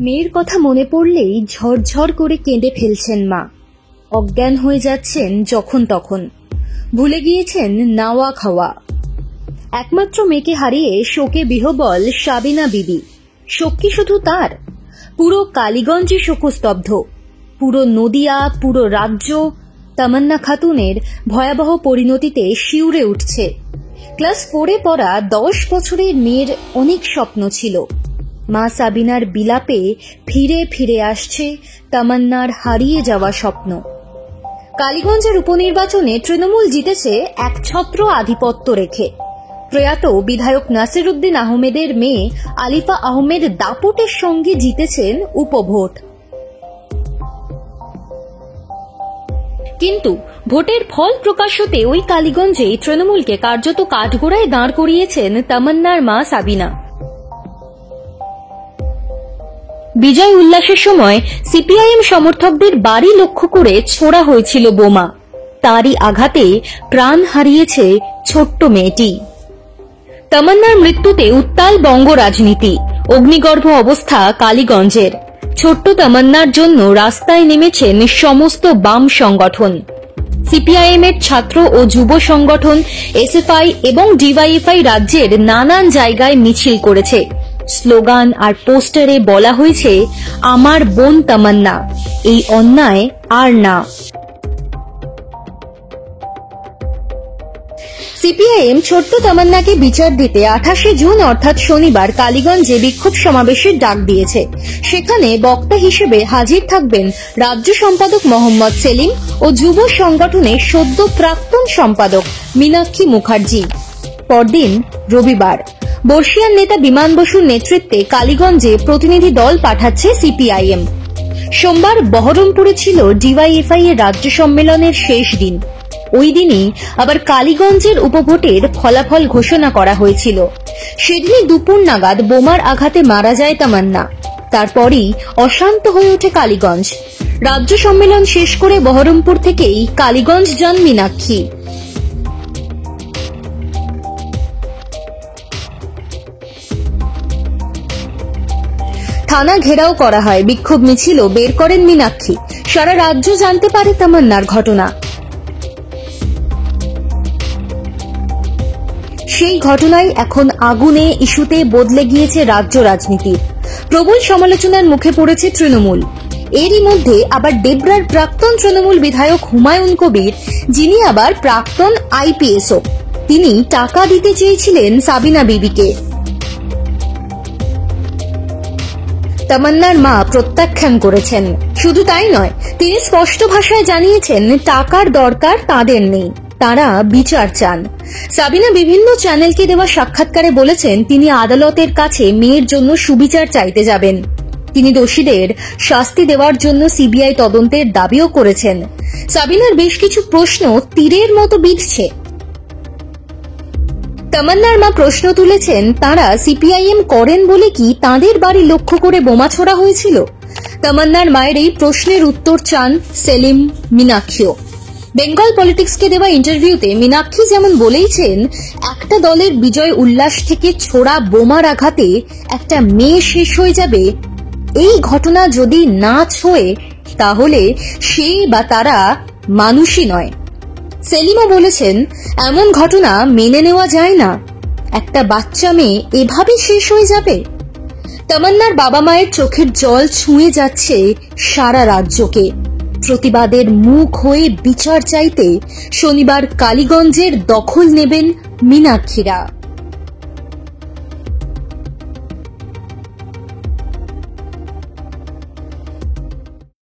মেয়ের কথা মনে পড়লেই ঝরঝর করে কেঁদে ফেলছেন মা। অজ্ঞান হয়ে যাচ্ছেন যখন তখন, ভুলে গিয়েছেন নাওয়া খাওয়া। একমাত্র মেয়েকে হারিয়ে শোকে বিহ্বল সাবিনা বিবি। শোক কি শুধু তার? পুরো কালীগঞ্জে শোকস্তব্ধ, পুরো নদিয়া, পুরো রাজ্য তামান্না খাতুনের ভয়াবহ পরিণতিতে শিউরে উঠছে। ক্লাস 4-এ পড়া 10 বছরের মেয়ের অনেক স্বপ্ন ছিল। মা সাবিনার বিলাপে ফিরে ফিরে আসছে তামান্নার হারিয়ে যাওয়া স্বপ্ন। কালীগঞ্জের উপনির্বাচনে তৃণমূল জিতেছে একছত্র আধিপত্য রেখে। প্রয়াত বিধায়ক নাসিরউদ্দিন আহমেদের মেয়ে আলিফা আহমেদ দাপটের সঙ্গে জিতেছেন উপভোট। কিন্তু ভোটের ফল প্রকাশ হতে ওই কালীগঞ্জে তৃণমূলকে কার্যত কাঠগোড়ায় দাঁড় করিয়েছেন তামান্নার মা সাবিনা। বিজয় উল্লাসের সময় সিপিআইএম সমর্থকদের বাড়ি লক্ষ্য করে ছোড়া হয়েছিল বোমা। তারই আঘাতে প্রাণ হারিয়েছে ছোট্ট মেয়েটি। তামান্নার মৃত্যুতে উত্তাল বঙ্গ রাজনীতি, অগ্নিগর্ভ অবস্থা কালীগঞ্জের। ছোট্ট তামান্নার জন্য রাস্তায় নেমেছেন সমস্ত বাম সংগঠন। সিপিআইএম এর ছাত্র ও যুব সংগঠন, এসএফআই এবং ডিওয়াইএফআই রাজ্যের নানান জায়গায় মিছিল করেছে। স্লোগান আর পোস্টারে বলা হয়েছে, আমার বোন তামান্না, এই অন্যায় আর না। সিপিআইএম ছোট্ট তামান্নাকে বিচার দিতে 28শে জুন অর্থাৎ শনিবার কালীগঞ্জে বিক্ষোভ সমাবেশের ডাক দিয়েছে। সেখানে বক্তা হিসেবে হাজির থাকবেন রাজ্য সম্পাদক মোহাম্মদ সেলিম ও যুব সংগঠনের সদ্য প্রাক্তন সম্পাদক মীনাক্ষী মুখার্জি। পরদিন রবিবার বর্ষিয়ান নেতা বিমান বসুর নেতৃত্বে কালীগঞ্জে প্রতিনিধি দল পাঠাচ্ছে সিপিআইএম। সোমবার বহরমপুরে ছিল ডিওয়াইএফআই এর রাজ্য সম্মেলনের শেষ দিন। ওই দিনই আবার কালীগঞ্জের উপভোটের ফলাফল ঘোষণা করা হয়েছিল। সেদিনই দুপুর নাগাদ বোমার আঘাতে মারা যায় তামান্না। তারপরই অশান্ত হয়ে ওঠে কালীগঞ্জ। রাজ্য সম্মেলন শেষ করে বহরমপুর থেকেই কালীগঞ্জ যান মীনাক্ষী। থানা ঘেরাও করা হয়, বিক্ষোভ মিছিলও বের করেন মীনাক্ষী। সারা রাজ্য জানতে পারে তামান্নার ঘটনা। সেই ঘটনায় এখন আগুনে ইস্যুতে বদলে গিয়েছে রাজ্য রাজনীতির। প্রবল সমালোচনার মুখে পড়েছে তৃণমূল। এরই মধ্যে আবার ডেবরার প্রাক্তন তৃণমূল বিধায়ক হুমায়ুন কবির, যিনি আবার প্রাক্তন আইপিএসও, তিনি টাকা দিতে চেয়েছিলেন সাবিনা বিবিকে। তামান্নার মা প্রত্যাখ্যান করেছেন। শুধু তাই নয়, তিনি স্পষ্ট ভাষায় জানিয়েছেন টাকার দরকার তাদের নেই, তারা বিচার চান। সাবিনা বিভিন্ন চ্যানেলকে দেওয়া সাক্ষাৎকারে বলেছেন তিনি আদালতের কাছে মেয়ের জন্য সুবিচার চাইতে যাবেন। তিনি দোষীদের শাস্তি দেওয়ার জন্য সিবিআই তদন্তের দাবিও করেছেন। সাবিনার বেশ কিছু প্রশ্ন তীরের মতো বিঁধছে। তামান্নার মা প্রশ্ন তুলেছেন, তারা সিপিআইএম করেন বলে কি তাদের বাড়ি লক্ষ্য করে বোমা ছোড়া হয়েছিল? তামান্নার মায়ের এই প্রশ্নের উত্তর চান সেলিম, মীনাক্ষীও। বেঙ্গল পলিটিক্সকে দেওয়া ইন্টারভিউতে মীনাক্ষী যেমন বলেইছেন, একটা দলের বিজয় উল্লাস থেকে ছোড়া বোমার আঘাতে একটা মেয়ে শেষ হয়ে যাবে, এই ঘটনা যদি না ছোঁয়ে তাহলে সে বা তারা মানুষই নয়। সেলিমও বলেছেন, এমন ঘটনা মেনে নেওয়া যায় না, একটা বাচ্চা মেয়ে এভাবে শেষ হয়ে যাবে। তামান্নার বাবা মায়ের চোখের জল ছুঁয়ে যাচ্ছে সারা রাজ্যকে। প্রতিবাদের মুখ হয়ে বিচার চাইতে শনিবার কালীগঞ্জের দখল নেবেন মীনাক্ষীরা।